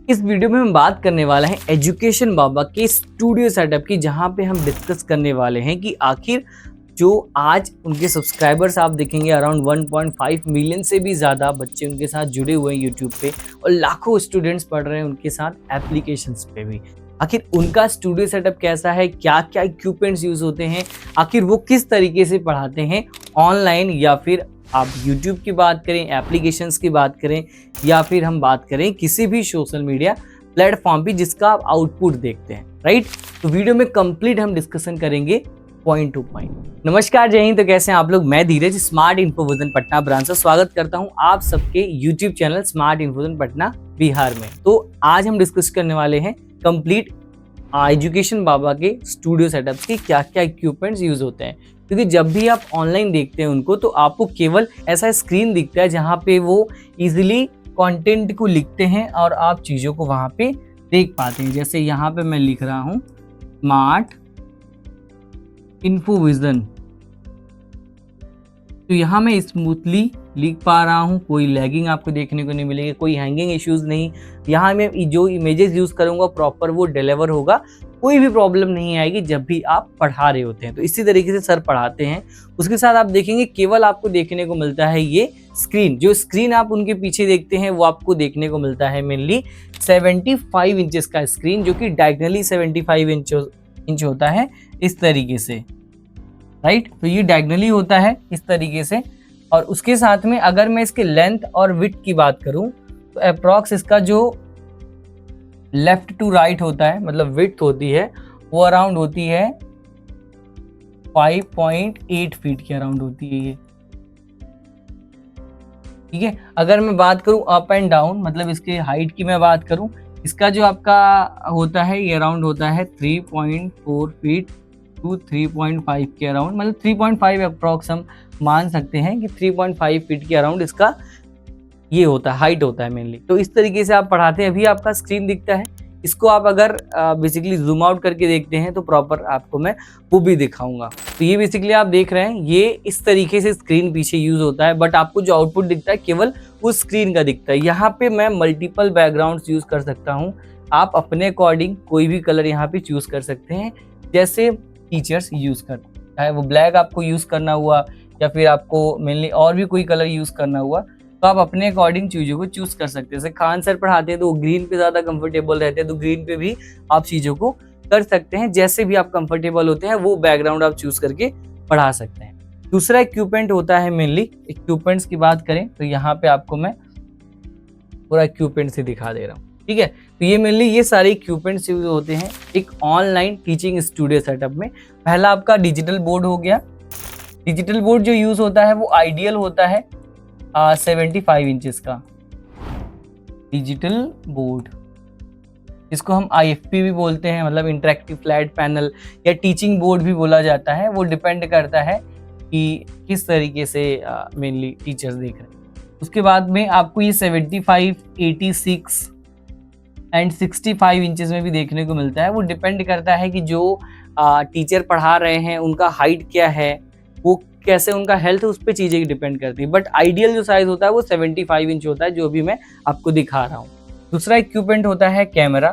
इस वीडियो में हम बात करने वाले हैं एजुकेशन बाबा के स्टूडियो सेटअप की, जहां पे हम डिस्कस करने वाले हैं कि आखिर जो आज उनके सब्सक्राइबर्स आप देखेंगे अराउंड 1.5 मिलियन से भी ज़्यादा बच्चे उनके साथ जुड़े हुए हैं यूट्यूब पे और लाखों स्टूडेंट्स पढ़ रहे हैं उनके साथ एप्लीकेशंस पे भी। आखिर उनका स्टूडियो सेटअप कैसा है, क्या क्या इक्विपमेंट्स यूज़ होते हैं, आखिर वो किस तरीके से पढ़ाते हैं ऑनलाइन, या फिर आप यूट्यूब की बात करें, एप्लीकेशंस की बात करें, या फिर हम बात करें किसी भी सोशल मीडिया प्लेटफॉर्म पे जिसका आप आउटपुट देखते हैं, राइट। तो वीडियो में कंप्लीट हम डिस्कशन करेंगे पॉइंट टू पॉइंट। नमस्कार, जय हिंद। तो कैसे हैं आप लोग? मैं धीरज स्मार्ट इन्फोविजन पटना ब्रांच से स्वागत करता हूं आप सबके YouTube channel smart Infovision Patna Bihar में। तो आज हम डिस्कस करने वाले हैं कंप्लीट एजुकेशन बाबा के स्टूडियो सेटअप्स की क्या क्या इक्विपमेंट्स यूज होते हैं, क्योंकि जब भी आप ऑनलाइन देखते हैं उनको तो आपको केवल ऐसा स्क्रीन दिखता है जहाँ पे वो इजीली कंटेंट को लिखते हैं और आप चीज़ों को वहाँ पे देख पाते हैं। जैसे यहाँ पे मैं लिख रहा हूँ स्मार्ट इन्फोविजन, तो यहाँ मैं स्मूथली लिख पा रहा हूँ, कोई लैगिंग आपको देखने को नहीं मिलेगी, कोई हैंगिंग इश्यूज नहीं। यहाँ मैं जो इमेजेस यूज़ करूँगा प्रॉपर वो डिलीवर होगा, कोई भी प्रॉब्लम नहीं आएगी जब भी आप पढ़ा रहे होते हैं। तो इसी तरीके से सर पढ़ाते हैं। उसके साथ आप देखेंगे केवल आपको देखने को मिलता है ये स्क्रीन, जो स्क्रीन आप उनके पीछे देखते हैं वो आपको देखने को मिलता है मेनली 75 इंचेस का स्क्रीन, जो कि डायगनली 75 इंच होता है इस तरीके से, राइट। तो ये डायगनली होता है इस तरीके से। और उसके साथ में अगर मैं इसके लेंथ और विड्थ की बात करूं तो अप्रॉक्स इसका जो लेफ्ट टू राइट होता है, मतलब विड्थ होती है, वो अराउंड होती है 5.8 फीट के अराउंड होती है ये, ठीक है। अगर मैं बात करूं अप एंड डाउन, मतलब इसके हाइट की मैं बात करूं, इसका जो आपका होता है ये अराउंड होता है 3.4 फीट टू 3.5 के अराउंड, मतलब 3.5 अप्रॉक्स हम मान सकते हैं कि 3.5 फीट के अराउंड इसका ये होता है, हाइट होता है मेनली। तो इस तरीके से आप पढ़ाते हैं। अभी आपका स्क्रीन दिखता है, इसको आप अगर बेसिकली जूम आउट करके देखते हैं तो प्रॉपर आपको मैं वो भी दिखाऊंगा। तो ये बेसिकली आप देख रहे हैं, ये इस तरीके से स्क्रीन पीछे यूज होता है, बट आपको जो आउटपुट दिखता है केवल उस स्क्रीन का दिखता है। यहाँ पे मैं मल्टीपल बैकग्राउंड्स यूज कर सकता हूँ, आप अपने अकॉर्डिंग कोई भी कलर यहाँ पे चूज कर सकते हैं, जैसे टीचर्स यूज करते हैं। चाहे वो ब्लैक आपको यूज करना हुआ या फिर आपको मेनली और भी कोई कलर यूज करना हुआ, तो आप अपने अकॉर्डिंग चीज़ों को चूज कर सकते हैं। जैसे खान सर पढ़ाते हैं तो वो ग्रीन पे ज़्यादा कंफर्टेबल रहते हैं, तो ग्रीन पे भी आप चीज़ों को कर सकते हैं। जैसे भी आप कंफर्टेबल होते हैं वो बैकग्राउंड आप चूज करके पढ़ा सकते हैं। दूसरा इक्विपमेंट होता है मेनली, इक्विपमेंट्स की बात करें तो यहाँ पे आपको मैं पूरा इक्विपमेंट से दिखा दे रहा हूँ, ठीक है। तो ये मेनली ये सारे इक्विपमेंट्स यूज होते हैं एक ऑनलाइन टीचिंग स्टूडियो सेटअप में। पहला आपका डिजिटल बोर्ड हो गया। डिजिटल बोर्ड जो यूज होता है वो आइडियल होता है 75 इंचेस का डिजिटल बोर्ड, इसको हम IFP भी बोलते हैं, मतलब इंटरेक्टिव फ्लैट पैनल या टीचिंग बोर्ड भी बोला जाता है। वो डिपेंड करता है कि किस तरीके से मेनली टीचर्स देख रहे हैं। उसके बाद में आपको ये 75, 86 एंड 65 इंचेस में भी देखने को मिलता है। वो डिपेंड करता है कि जो टीचर पढ़ा रहे हैं उनका हाइट क्या है, वो कैसे उनका हेल्थ, उस पर चीज़ें डिपेंड करती है। बट आइडियल जो साइज होता है वो 75 इंच होता है, जो भी मैं आपको दिखा रहा हूँ। दूसरा इक्विपमेंट होता है कैमरा।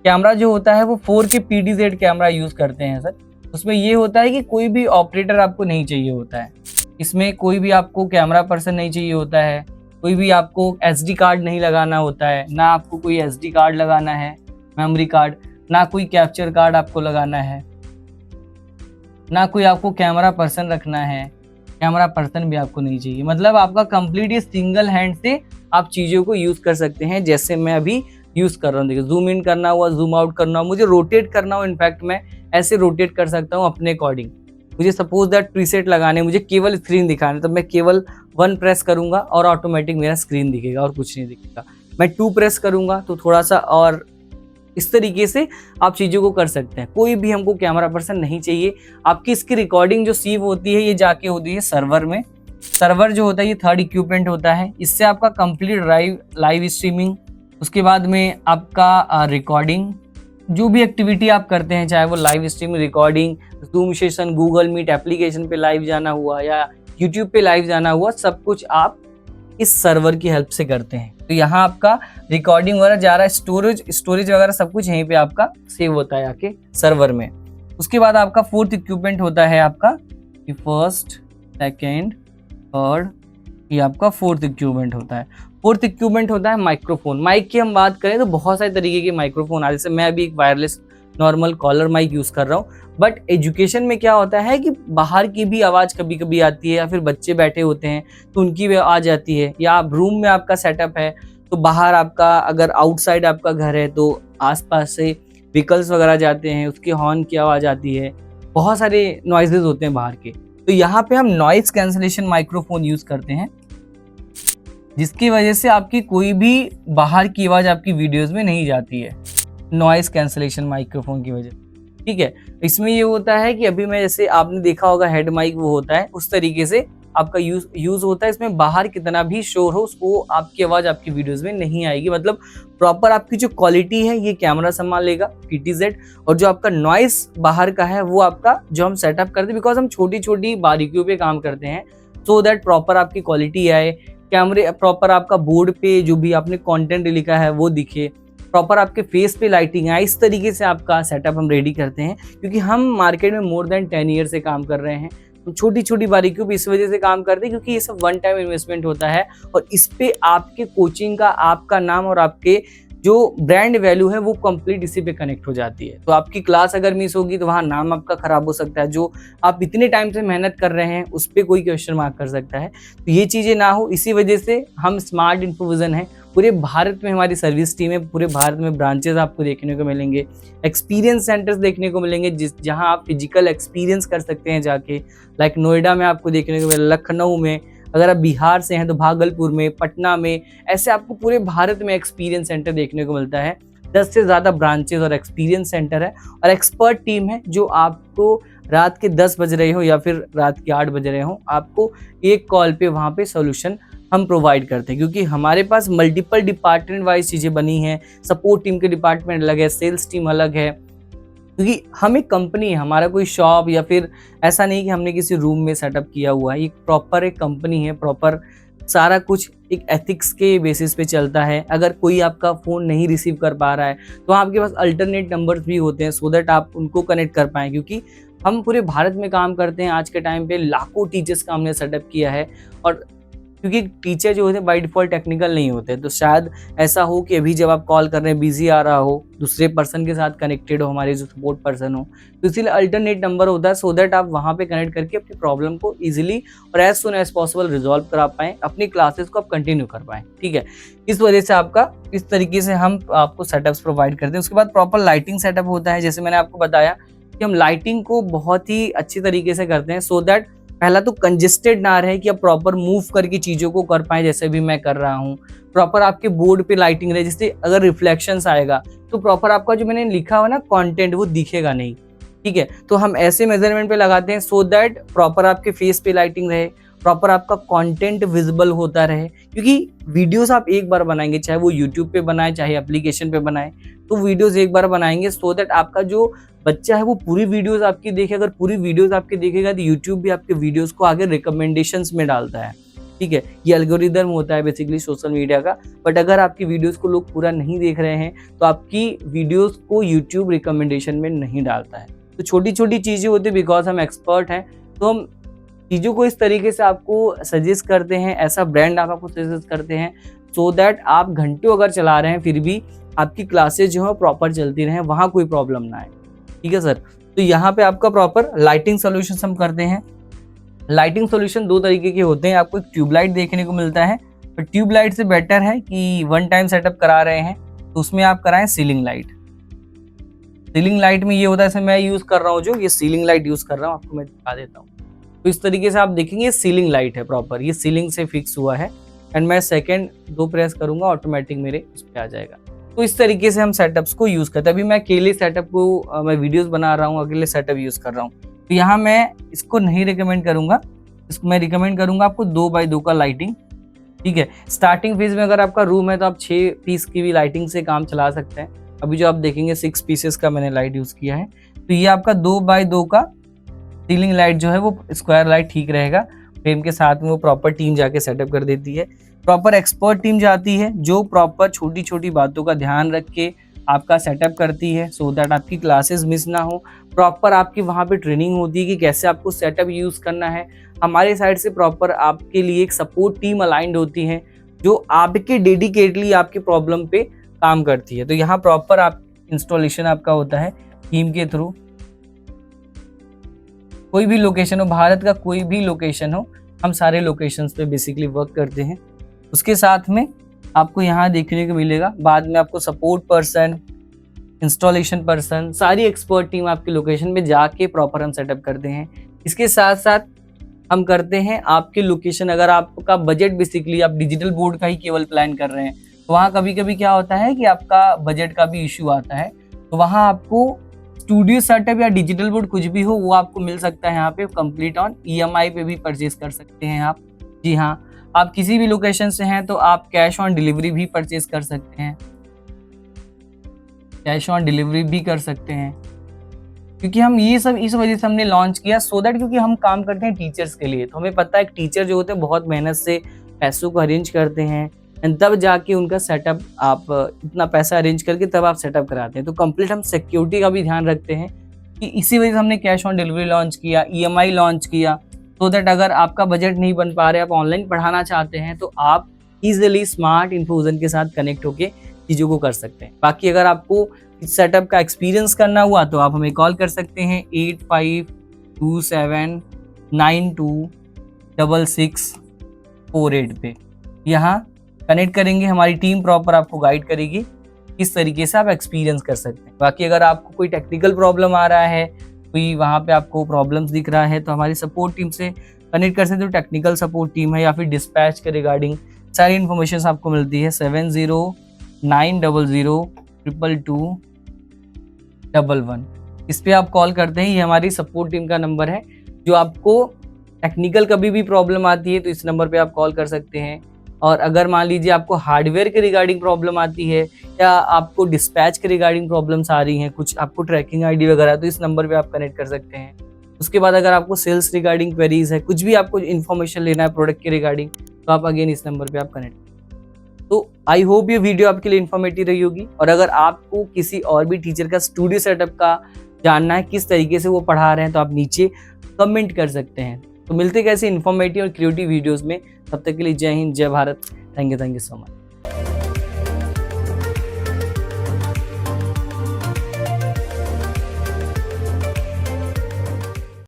कैमरा जो होता है वो 4K PDZ कैमरा यूज़ करते हैं सर। उसमें ये होता है कि कोई भी ऑपरेटर आपको नहीं चाहिए होता है, इसमें कोई भी आपको कैमरा पर्सन नहीं चाहिए होता है, कोई भी आपको SD कार्ड नहीं लगाना होता है, ना आपको कोई SD कार्ड लगाना है, मेमोरी कार्ड, ना कोई कैप्चर कार्ड आपको लगाना है, ना कोई आपको कैमरा पर्सन रखना है, कैमरा पर्सन भी आपको नहीं चाहिए। मतलब आपका कंप्लीट ये सिंगल हैंड से आप चीज़ों को यूज़ कर सकते हैं। जैसे मैं अभी यूज़ कर रहा हूँ, देखिए जूम इन करना हुआ, जूम आउट करना हुआ, मुझे रोटेट करना हो, इनफैक्ट मैं ऐसे रोटेट कर सकता हूँ अपने अकॉर्डिंग। मुझे सपोज दैट प्रीसेट लगाने, मुझे केवल स्क्रीन दिखाना, तो मैं केवल 1 प्रेस करूँगा और ऑटोमेटिक मेरा स्क्रीन दिखेगा और कुछ नहीं दिखेगा। मैं 2 प्रेस करूँगा तो थोड़ा सा, और इस तरीके से आप चीज़ों को कर सकते हैं। कोई भी हमको कैमरा पर्सन नहीं चाहिए। आपकी इसकी रिकॉर्डिंग जो सीव होती है ये जाके होती है सर्वर में। सर्वर जो होता है ये थर्ड इक्विपमेंट होता है, इससे आपका कंप्लीट लाइव स्ट्रीमिंग, उसके बाद में आपका रिकॉर्डिंग, जो भी एक्टिविटी आप करते हैं, चाहे वो live streaming, recording, Zoom session, Google Meet application पे लाइव जाना हुआ या यूट्यूब पे लाइव जाना हुआ, सब कुछ आप इस सर्वर की हेल्प से करते हैं। तो यहाँ आपका रिकॉर्डिंग वगैरह जा रहा है, स्टोरेज वगैरह सब कुछ यहीं पे आपका सेव होता है आके सर्वर में। उसके बाद आपका फोर्थ इक्विपमेंट होता है आपका फर्स्ट, सेकेंड, थर्ड, ये आपका फोर्थ इक्विपमेंट होता है। फोर्थ इक्विपमेंट होता है माइक्रोफोन। माइक की हम बात करें तो बहुत सारे तरीके के माइक्रोफोन आ, जैसे मैं अभी एक wireless normal collar mic use कर रहा हूँ, बट एजुकेशन में क्या होता है कि बाहर की भी आवाज कभी कभी आती है, या फिर बच्चे बैठे होते हैं तो उनकी भी आवाज आती है, या आप रूम में आपका सेटअप है तो बाहर आपका अगर आउटसाइड आपका घर है तो आसपास से व्हीकल्स वगैरह जाते हैं, उसके हॉर्न की आवाज आती है, बहुत सारे नॉइजेज होते हैं बाहर के। तो यहाँ पे हम नॉइज कैंसलेशन माइक्रोफोन यूज करते हैं, जिसकी वजह से आपकी कोई भी बाहर की आवाज आपकी वीडियोस में नहीं जाती है, नॉइज कैंसलेशन माइक्रोफोन की वजह। ठीक है, इसमें ये होता है कि अभी मैं, जैसे आपने देखा होगा हेड माइक वो होता है, उस तरीके से आपका यूज होता है। इसमें बाहर कितना भी शोर हो उसको आपकी आवाज आपकी वीडियोस में नहीं आएगी, मतलब प्रॉपर आपकी जो क्वालिटी है ये कैमरा संभाल लेगा PTZ, और जो आपका नॉइस बाहर का है वो आपका जो हम सेटअप करते हैं, बिकॉज हम छोटी छोटी बारीकियों पे काम करते हैं, सो दैट प्रॉपर आपकी क्वालिटी आए, कैमरे प्रॉपर आपका बोर्ड पे जो भी आपने कंटेंट लिखा है वो दिखे, प्रॉपर आपके फेस पे लाइटिंग आए, इस तरीके से आपका सेटअप हम रेडी करते हैं। क्योंकि हम मार्केट में मोर देन 10 ईयर से काम कर रहे हैं, तो छोटी छोटी बारीकियों पे इस वजह से काम करते हैं क्योंकि ये सब वन टाइम इन्वेस्टमेंट होता है, और इस पे आपके कोचिंग का, आपका नाम और आपके जो ब्रांड वैल्यू है वो कंप्लीट इसी पे कनेक्ट हो जाती है। तो आपकी क्लास अगर मिस होगी तो वहाँ नाम आपका खराब हो सकता है, जो आप इतने टाइम से मेहनत कर रहे हैं उस पर कोई क्वेश्चन मार्क कर सकता है। तो ये चीज़ें ना हो, इसी वजह से हम स्मार्ट इन्फोविजन है, पूरे भारत में हमारी सर्विस टीम है, पूरे भारत में ब्रांचेस आपको देखने को मिलेंगे, एक्सपीरियंस सेंटर्स देखने को मिलेंगे जहाँ आप फिजिकल एक्सपीरियंस कर सकते हैं जाके, लाइक नोएडा में आपको देखने को मिलेगा, लखनऊ में, अगर आप बिहार से हैं तो भागलपुर में, पटना में, ऐसे आपको पूरे भारत में एक्सपीरियंस सेंटर देखने को मिलता है। 10 से ज़्यादा ब्रांचेस और एक्सपीरियंस सेंटर है, और एक्सपर्ट टीम है जो आपको रात के 10 बज रहे हो या फिर रात के 8 बज रहे हो, आपको एक कॉल पे वहाँ पे सोल्यूशन हम प्रोवाइड करते हैं। क्योंकि हमारे पास मल्टीपल डिपार्टमेंट वाइज चीज़ें बनी हैं, सपोर्ट टीम के डिपार्टमेंट अलग है, सेल्स टीम अलग है, क्योंकि हम एक कंपनी है, हमारा कोई शॉप या फिर ऐसा नहीं कि हमने किसी रूम में सेटअप किया हुआ है, ये प्रॉपर एक कंपनी है, प्रॉपर सारा कुछ एक एथिक्स के बेसिस पे चलता है। अगर कोई आपका फ़ोन नहीं रिसीव कर पा रहा है तो आपके पास अल्टरनेट नंबर्स भी होते हैं, सो दैट आप उनको कनेक्ट कर पाएँ, क्योंकि हम पूरे भारत में काम करते हैं। आज के टाइम पे लाखों टीचर्स का हमने सेटअप किया है, और क्योंकि टीचर जो होते हैं बाय डिफॉल्ट टेक्निकल नहीं होते, तो शायद ऐसा हो कि अभी जब आप कॉल कर रहे हैं बिजी आ रहा हो, दूसरे पर्सन के साथ कनेक्टेड हो, हमारे जो सपोर्ट पर्सन हो, तो इसीलिए अल्टरनेट नंबर होता है, सो दैट आप वहाँ पे कनेक्ट करके अपनी प्रॉब्लम को इजीली और as soon as possible resolve करा पाएँ, अपनी क्लासेस को आप कंटिन्यू कर पाएँ। ठीक है, इस वजह से आपका इस तरीके से हम आपको सेटअप्स प्रोवाइड करते हैं। उसके बाद प्रॉपर लाइटिंग सेटअप होता है, जैसे मैंने आपको बताया कि हम लाइटिंग को बहुत ही अच्छी तरीके से करते हैं, सो दैट पहला तो कंजेस्टेड ना रहे, कि आप प्रॉपर मूव करके चीज़ों को कर पाएँ, जैसे भी मैं कर रहा हूँ। प्रॉपर आपके बोर्ड पे लाइटिंग रहे, जिससे अगर रिफ्लेक्शंस आएगा तो प्रॉपर आपका जो मैंने लिखा हुआ ना कंटेंट वो दिखेगा नहीं। ठीक है, तो हम ऐसे मेजरमेंट पे लगाते हैं सो दैट प्रॉपर आपके फेस पे लाइटिंग रहे, प्रॉपर आपका कंटेंट विजिबल होता रहे। क्योंकि वीडियोस आप एक बार बनाएंगे, चाहे वो यूट्यूब पे बनाए चाहे एप्लीकेशन पे बनाए, तो वीडियोस एक बार बनाएंगे सो दैट आपका जो बच्चा है वो पूरी वीडियोस आपकी देखे। अगर पूरी वीडियोस आपकी देखेगा तो यूट्यूब भी आपके वीडियोस को आगे रिकमेंडेशंस में डालता है। ठीक है, ये एल्गोरिदम होता है बेसिकली सोशल मीडिया का, बट अगर आपकी वीडियोस को लोग पूरा नहीं देख रहे हैं तो आपकी वीडियोस को यूट्यूब रिकमेंडेशन में नहीं डालता है। तो छोटी छोटी चीज़ें होती है, बिकॉज हम एक्सपर्ट हैं तो हम चीज़ों को इस तरीके से आपको सजेस्ट करते हैं, ऐसा ब्रांड आप आपको सजेस्ट करते हैं सो दैट आप घंटों अगर चला रहे हैं फिर भी आपकी क्लासेज जो है प्रॉपर चलती रहें, वहाँ कोई प्रॉब्लम ना आए। ठीक है सर, तो यहाँ पे आपका प्रॉपर लाइटिंग सोल्यूशन हम करते हैं। लाइटिंग सोल्यूशन दो तरीके के होते हैं, आपको एक ट्यूबलाइट देखने को मिलता है, पर ट्यूबलाइट से बेटर है कि वन टाइम सेटअप करा रहे हैं तो उसमें आप कराएं सीलिंग लाइट। सीलिंग लाइट में ये होता है, जैसे मैं यूज़ कर रहा हूँ, जो ये सीलिंग लाइट यूज़ कर रहा हूँ, आपको मैं दिखा देता हूँ। तो इस तरीके से आप देखेंगे सीलिंग लाइट है प्रॉपर, ये सीलिंग से फिक्स हुआ है, एंड मैं सेकेंड 2 प्रेस करूँगा ऑटोमेटिक मेरे उस पर आ जाएगा। तो इस तरीके से हम सेटअप्स को यूज़ करते हैं। अभी मैं अकेले सेटअप को मैं वीडियोस बना रहा हूँ, अकेले सेटअप यूज़ कर रहा हूँ, तो यहाँ मैं इसको नहीं रिकमेंड करूँगा, इसको मैं रिकमेंड करूँगा आपको 2x2 का लाइटिंग। ठीक है, स्टार्टिंग फेज में अगर आपका रूम है तो आप 6 पीस की भी लाइटिंग से काम चला सकते हैं। अभी जो आप देखेंगे 6 पीसेस का मैंने लाइट यूज़ किया है, तो ये आपका 2x2 का सीलिंग लाइट जो है वो स्क्वायर लाइट ठीक रहेगा। फ्रेम के साथ में वो प्रॉपर टीम जाके सेटअप कर देती है। प्रॉपर एक्सपर्ट टीम जाती है जो प्रॉपर छोटी छोटी बातों का ध्यान रख के आपका सेटअप करती है, सो दैट आपकी क्लासेस मिस ना हो। प्रॉपर आपकी वहाँ पे ट्रेनिंग होती है कि कैसे आपको सेटअप यूज़ करना है। हमारे साइड से प्रॉपर आपके लिए एक सपोर्ट टीम अलाइंड होती है जो आपके डेडिकेटली आपके प्रॉब्लम पे काम करती है। तो यहाँ प्रॉपर आप इंस्टॉलेशन आपका होता है टीम के थ्रू। कोई भी लोकेशन हो, भारत का कोई भी लोकेशन हो, हम सारे लोकेशंस पे बेसिकली वर्क करते हैं। उसके साथ में आपको यहाँ देखने को मिलेगा बाद में आपको सपोर्ट पर्सन, इंस्टॉलेशन पर्सन, सारी एक्सपर्ट टीम आपके लोकेशन पे जाके प्रॉपर हम सेटअप करते हैं। इसके साथ साथ हम करते हैं आपके लोकेशन, अगर आपका बजट बेसिकली आप डिजिटल बोर्ड का ही केवल प्लान कर रहे हैं तो वहाँ कभी कभी क्या होता है कि आपका बजट का भी इशू आता है, तो वहाँ आपको स्टूडियो सेटअप या डिजिटल बोर्ड कुछ भी हो वो आपको मिल सकता है यहाँ पे कंप्लीट ऑन EMI पे भी परचेज कर सकते हैं आप। जी हाँ, आप किसी भी लोकेशन से हैं तो आप कैश ऑन डिलीवरी भी परचेज कर सकते हैं, कैश ऑन डिलीवरी भी कर सकते हैं। क्योंकि हम ये सब इस वजह से हमने लॉन्च किया सो दैट क्योंकि हम काम करते हैं टीचर्स के लिए, तो हमें पता है एक टीचर जो होते हैं बहुत मेहनत से पैसों को अरेंज करते हैं एंड तब जाके उनका सेटअप आप इतना पैसा अरेंज करके तब आप सेटअप कराते हैं। तो कंप्लीट हम सिक्योरिटी का भी ध्यान रखते हैं कि इसी वजह से हमने कैश ऑन डिलीवरी लॉन्च किया, EMI लॉन्च किया, सो दैट अगर आपका बजट नहीं बन पा रहे, आप ऑनलाइन पढ़ाना चाहते हैं तो आप इजीली स्मार्ट इन्फ्यूजन के साथ कनेक्ट होके चीज़ों को कर सकते हैं। बाकी अगर आपको इस सेटअप का एक्सपीरियंस करना हुआ तो आप हमें कॉल कर सकते हैं 8527926648 पे। यहाँ कनेक्ट करेंगे, हमारी टीम प्रॉपर आपको गाइड करेगी किस तरीके से आप एक्सपीरियंस कर सकते हैं। बाकी अगर आपको कोई टेक्निकल प्रॉब्लम आ रहा है, कोई वहाँ पे आपको प्रॉब्लम्स दिख रहा है तो हमारी सपोर्ट टीम से कनेक्ट कर सकते हो। टेक्निकल सपोर्ट टीम है या फिर डिस्पैच के रिगार्डिंग सारी इन्फॉर्मेशन आपको मिलती है 7090222211। इस पे आप कॉल करते हैं, ये हमारी सपोर्ट टीम का नंबर है। जो आपको टेक्निकल कभी भी प्रॉब्लम आती है तो इस नंबर पे आप कॉल कर सकते हैं। और अगर मान लीजिए आपको हार्डवेयर के रिगार्डिंग प्रॉब्लम आती है या आपको डिस्पैच के रिगार्डिंग प्रॉब्लम्स आ रही हैं, कुछ आपको ट्रैकिंग ID वगैरह, तो इस नंबर पे आप कनेक्ट कर सकते हैं। उसके बाद अगर आपको सेल्स रिगार्डिंग क्वेरीज है, कुछ भी आपको इन्फॉर्मेशन लेना है प्रोडक्ट के रिगार्डिंग, तो आप अगेन इस नंबर पे आप कनेक्ट। तो आई होप ये वीडियो आपके लिए इन्फॉर्मेटिव रही होगी। और अगर आपको किसी और भी टीचर का स्टूडियो सेटअप का जानना है, किस तरीके से वो पढ़ा रहे हैं, तो आप नीचे कमेंट कर सकते हैं। तो मिलते कैसे इन्फॉर्मेटिव और क्रिएटिव वीडियोस में, तब तक के लिए जय हिंद, जय Bharat. Thank you so much.